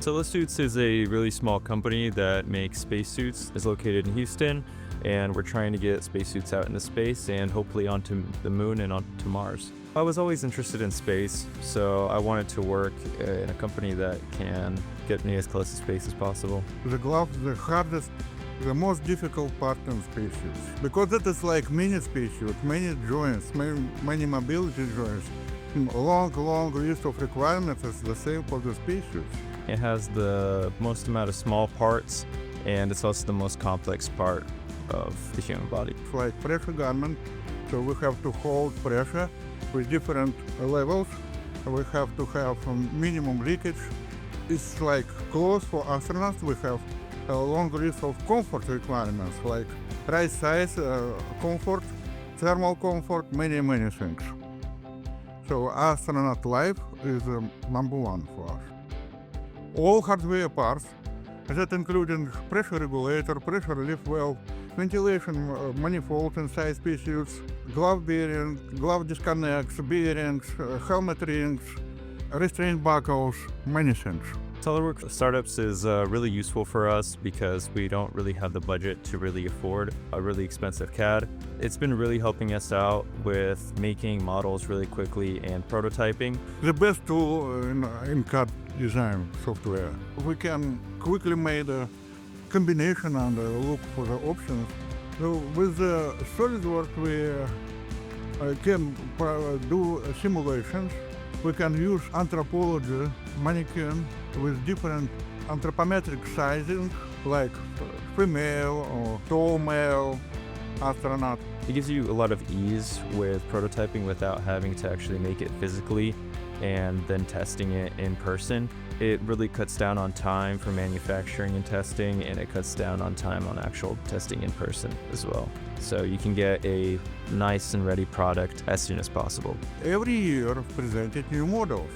Solosuits is a really small company that makes spacesuits. It's located in Houston, and we're trying to get spacesuits out into space and hopefully onto the moon and onto Mars. I was always interested in space, so I wanted to work in a company that can get me as close to space as possible. The glove is the hardest, the most difficult part in spacesuits. Because it is like mini spacesuit, many joints, many mobility joints. Long list of requirements is the same for the spacesuits. It has the most amount of small parts, and it's also the most complex part of the human body. It's like pressure garment, so we have to hold pressure with different levels. We have to have minimum leakage. It's like clothes for astronauts. We have a long list of comfort requirements, like right size, comfort, thermal comfort, many things. So astronaut life is number one for us. All hardware parts, that including pressure regulator, pressure relief valve, ventilation manifold inside spacesuits, glove bearing, glove disconnects, bearings, helmet rings, restraint buckles, many things. SOLIDWORKS Startups is really useful for us because we don't really have the budget to really afford a really expensive CAD. It's been really helping us out with making models really quickly and prototyping. The best tool in CAD design software. We can quickly make a combination and look for the options. So with SolidWorks we can do simulations. We can use anthropology mannequin with different anthropometric sizing, like female or tall male astronaut. It gives you a lot of ease with prototyping without having to actually make it physically and then testing it in person. It really cuts down on time for manufacturing and testing, and it cuts down on time on actual testing in person as well. So you can get a nice and ready product as soon as possible. Every year presented new models,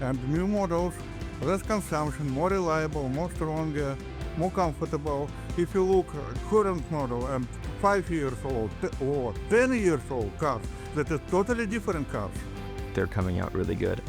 and new models, less consumption, more reliable, more stronger, more comfortable. If you look at current model and 5 years old or 10 years old cars, that is totally different cars. They're coming out really good.